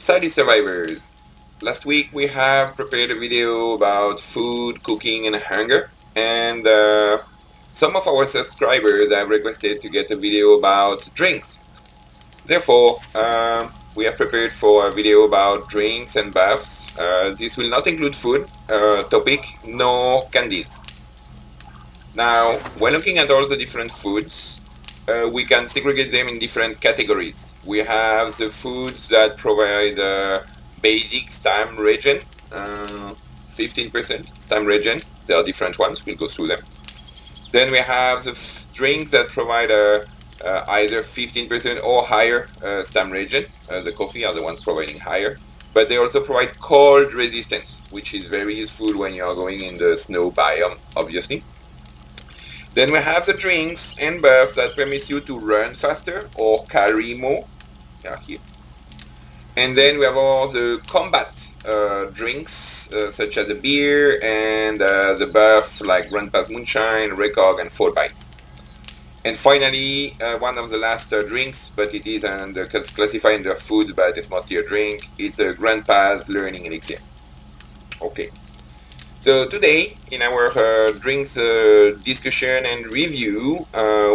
Study survivors. Last week we have prepared a video about food, cooking and hunger, and some of our subscribers have requested to get a video about drinks. Therefore, we have prepared for a video about drinks and baths. This will not include food topic nor candies. Now, when looking at all the different foods, we can segregate them in different categories. We have the foods that provide basic Stam'Regen, 15% Stam'Regen. There are different ones, we'll go through them. Then we have the drinks that provide either 15% or higher Stam'Regen. The coffee are the ones providing higher. But they also provide cold resistance, which is very useful when you are going in the snow biome, obviously. Then we have the drinks and buffs that permits you to run faster or carry more. Here. And then we have all the combat drinks, such as the beer and the buff like Grandpa's Moonshine, Recog, and Fall Bites. And finally, one of the last drinks, but it is classified under food, but it's mostly a drink. It's a Grandpa's Learning Elixir. Okay. So today, in our drinks discussion and review,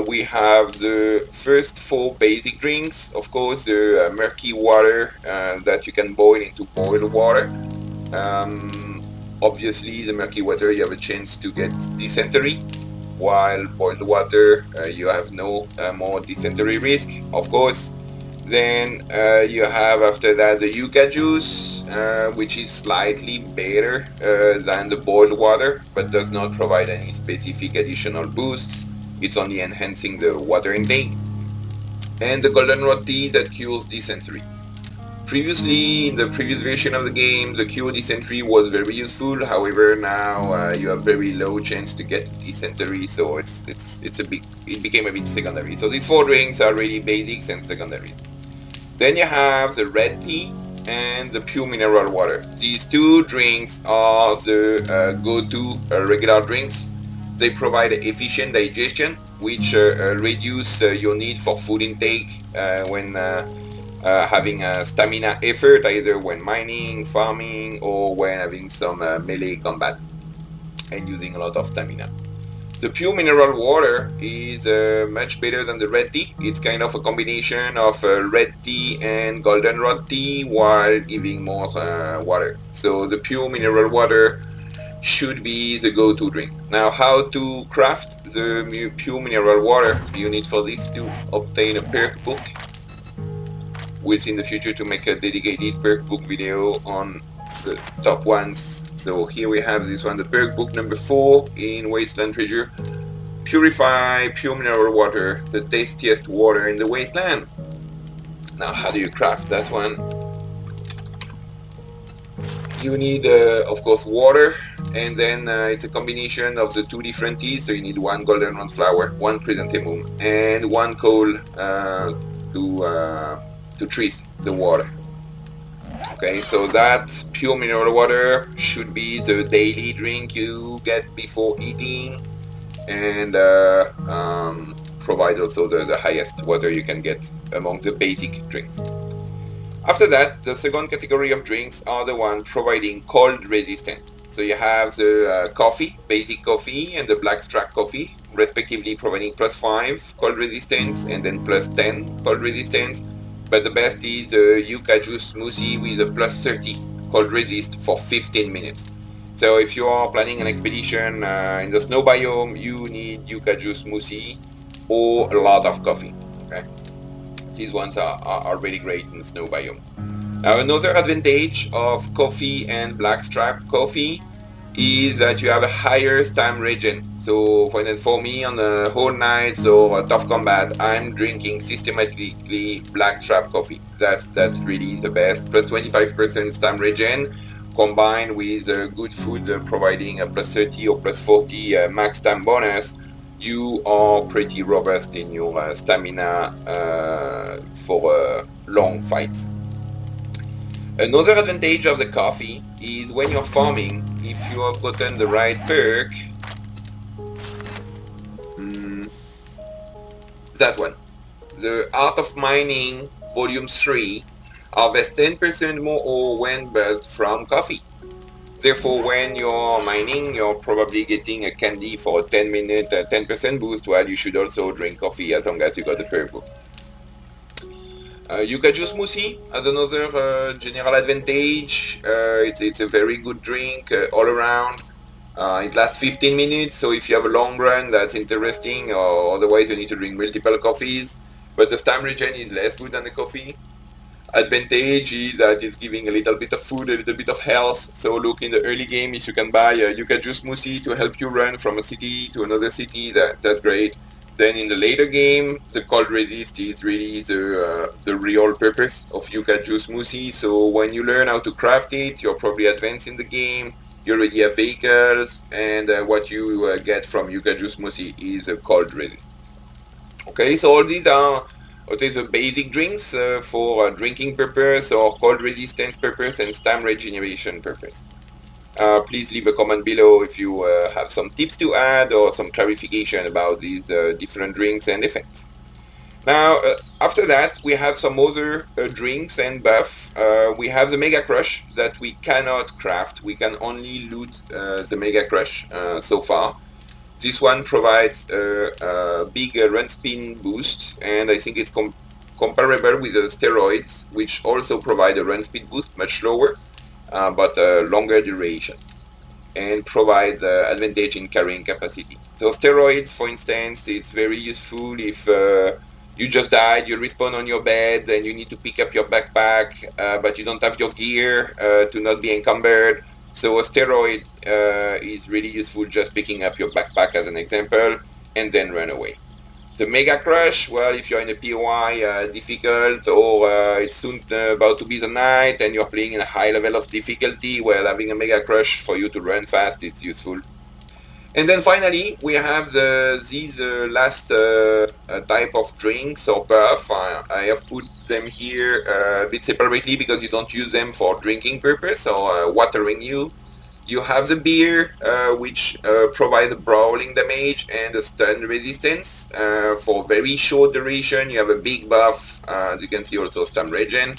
we have the first 4 basic drinks. Of course, the murky water that you can boil into boiled water. Obviously, the murky water, you have a chance to get dysentery, while boiled water, you have no more dysentery risk, of course. Then you have after that the yucca juice, which is slightly better than the boiled water, but does not provide any specific additional boosts. It's only enhancing the water intake. And the goldenrod tea that cures dysentery. Previously, in the previous version of the game, the cure dysentery was very useful. However, now you have very low chance to get dysentery, so it became a bit secondary. So these 4 drinks are really basics and secondary. Then you have the red tea and the pure mineral water. These 2 drinks are the go-to regular drinks. They provide efficient digestion, which reduce your need for food intake when having a stamina effort, either when mining, farming, or when having some melee combat and using a lot of stamina. The pure mineral water is much better than the red tea. It's kind of a combination of red tea and goldenrod tea while giving more water. So the pure mineral water should be the go-to drink. Now, how to craft the pure mineral water? You need for this to obtain a perk book. We'll see in the future to make a dedicated perk book video on the top ones. So here we have this one, the perk book number 4 in Wasteland Treasure. Purify pure mineral water, the tastiest water in the wasteland. Now, how do you craft that one? You need, of course, water, and then it's a combination of the 2 different teas. So you need 1 goldenrod flower, 1 chrysanthemum, and 1 coal to treat the water. Okay, so that pure mineral water should be the daily drink you get before eating, and provide also the highest water you can get among the basic drinks. After that, the second category of drinks are the one providing cold resistance. So you have the coffee, basic coffee, and the blackstrap coffee, respectively providing +5 cold resistance and then +10 cold resistance. But the best is the yucca juice smoothie with a +30 cold resist for 15 minutes. So if you are planning an expedition in the snow biome, you need yucca juice smoothie or a lot of coffee. Okay, these ones are really great in the snow biome. Now, another advantage of coffee and blackstrap coffee is that you have a higher Stam'Regen. So for instance, for me on the whole nights or a tough combat, I'm drinking systematically blackstrap coffee. That's really the best. +25% Stam'Regen combined with good food providing a +30 or +40 max stam bonus. You are pretty robust in your stamina for long fights. Another advantage of the coffee is when you're farming, if you have gotten the right perk, that one, the Art of Mining Volume 3, harvest 10% more ore when burst from coffee. Therefore, when you're mining, you're probably getting a candy for a 10-minute 10% boost, while you should also drink coffee as long as you got the purple. Yucca juice smoothie has another general advantage. It's a very good drink all around. It lasts 15 minutes, so if you have a long run, that's interesting, or otherwise you need to drink multiple coffees. But the Stam'Regen is less good than the coffee. Advantage is that it's giving a little bit of food, a little bit of health. So look, in the early game, if you can buy a yucca juice smoothie to help you run from a city to another city, that's great. Then in the later game, the cold resist is really the real purpose of yucca juice smoothie. So when you learn how to craft it, you're probably advanced in the game. You already have vehicles, and what you get from yucca juice smoothie is a cold resist. Okay, so all these are the basic drinks for drinking purpose or cold resistance purpose and stam regeneration purpose. Please leave a comment below if you have some tips to add or some clarification about these different drinks and effects. Now, after that, we have some other drinks and buff. We have the Mega Crush that we cannot craft. We can only loot the Mega Crush so far. This one provides a big run spin boost, and I think it's comparable with the steroids, which also provide a run speed boost, much lower, but a longer duration, and provide advantage in carrying capacity. So steroids, for instance, it's very useful if you just died, you respawn on your bed, and you need to pick up your backpack, but you don't have your gear to not be encumbered. So a steroid is really useful, just picking up your backpack as an example, and then run away. The Mega Crush, well, if you're in a POI difficult, or it's soon about to be the night and you're playing in a high level of difficulty, well, having a Mega Crush for you to run fast, it's useful. And then finally, we have these last type of drinks or buff. I have put them here a bit separately because you don't use them for drinking purpose or watering you. You have the beer, which provides brawling damage and a stun resistance. For very short duration, you have a big buff. As you can see, also Stam'Regen.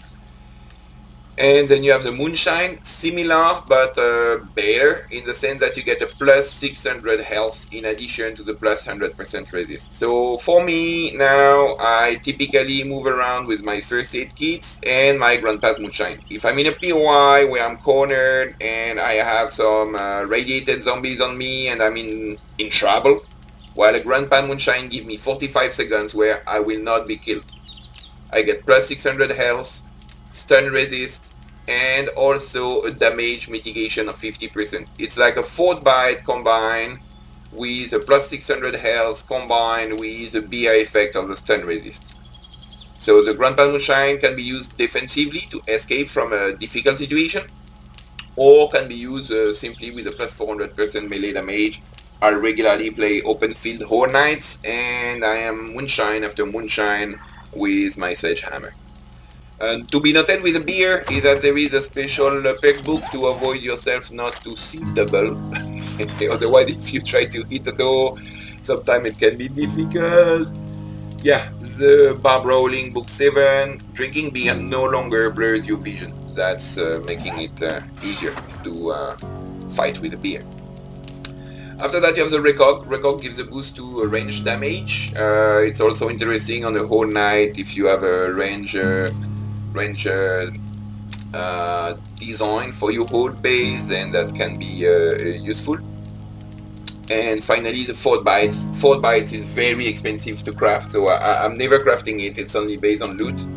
And then you have the moonshine, similar but better in the sense that you get a plus 600 health in addition to the plus 100% resist. So for me now, I typically move around with my first aid kits and my grandpa's moonshine. If I'm in a POI where I'm cornered and I have some radiated zombies on me and I'm in trouble, while a grandpa moonshine gives me 45 seconds where I will not be killed. I get plus 600 health, stun resist, and also a damage mitigation of 50%. It's like a fort bite combined with a plus 600 health combined with a BI effect of the stun resist. So the Grandpa Moonshine can be used defensively to escape from a difficult situation, or can be used simply with a plus 400% melee damage. I regularly play open field Horror Nights, and I am moonshine after moonshine with my sledgehammer. And to be noted with a beer is that there is a special perk book to avoid yourself not to see double. Otherwise, if you try to hit the door, sometimes it can be difficult. Yeah, the bar rolling book 7, drinking beer no longer blurs your vision. That's making it easier to fight with the beer. After that, you have the Recog. Recog gives a boost to range damage. It's also interesting on the whole night if you have a ranger design for your hold base, and that can be useful. And finally, the Fort Bites. Fort Bites is very expensive to craft, so I'm never crafting it. It's only based on loot,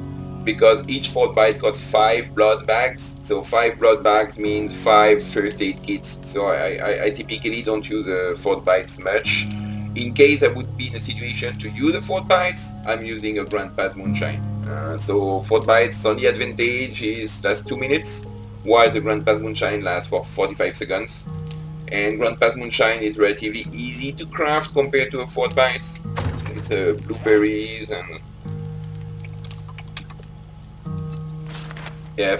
because each Fort Bite costs 5 blood bags. So 5 blood bags means 5 first aid kits. So I typically don't use the Fort Bites much. In case I would be in a situation to use the Fort Bites, I'm using a Grandpa's Moonshine. So Fort Bites only advantage is lasts 2 minutes, while the Grandpa's Moonshine lasts for 45 seconds. And Grandpa's Moonshine is relatively easy to craft compared to a Fort Bites. So it's blueberries and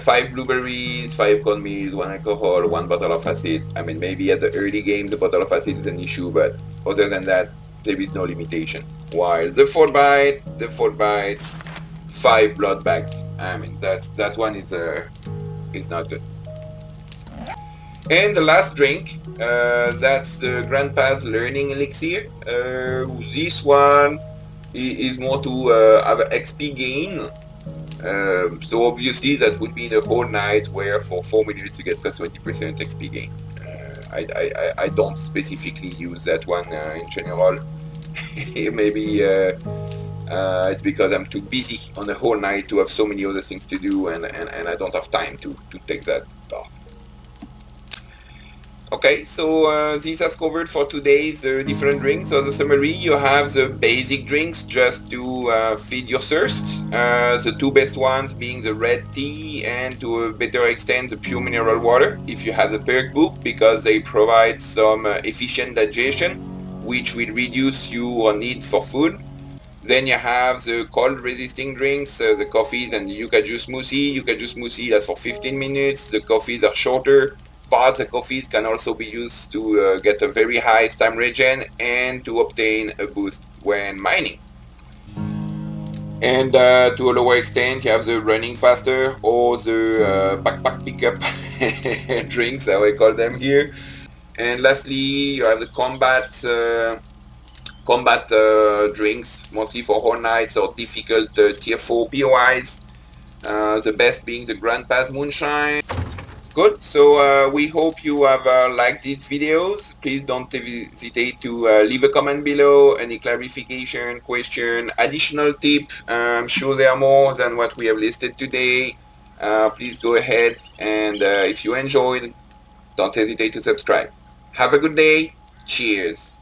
5 blueberries, 5 cornmeal, 1 alcohol, 1 bottle of acid. I mean, maybe at the early game the bottle of acid is an issue, but other than that, there is no limitation. While the Fort Bite, 5 blood bags. I mean, that one is not good. And the last drink, that's the Grandpa's Learning Elixir. This one is more to have XP gain. So obviously that would be the whole night where for 4 minutes you get plus 20% XP gain. I don't specifically use that one in general. Maybe it's because I'm too busy on the whole night to have so many other things to do, and I don't have time to take that off. Okay, so this has covered for today's different drinks. So the summary, you have the basic drinks just to feed your thirst. The two best ones being the red tea and to a better extent the pure mineral water if you have the perk book, because they provide some efficient digestion which will reduce your needs for food. Then you have the cold resisting drinks, the coffees and the yucca juice smoothie. Yucca juice smoothie lasts for 15 minutes. The coffees are shorter, but the coffees can also be used to get a very high Stam'Regen and to obtain a boost when mining. And to a lower extent, you have the running faster or the backpack pickup drinks, I will call them here. And lastly, you have the combat drinks, mostly for whole nights or difficult tier 4 POIs. The best being the Grandpa's Moonshine. Good, so we hope you have liked these videos. Please don't hesitate to leave a comment below, any clarification, question, additional tip. I'm sure there are more than what we have listed today. Please go ahead, and if you enjoyed, don't hesitate to subscribe. Have a good day. Cheers.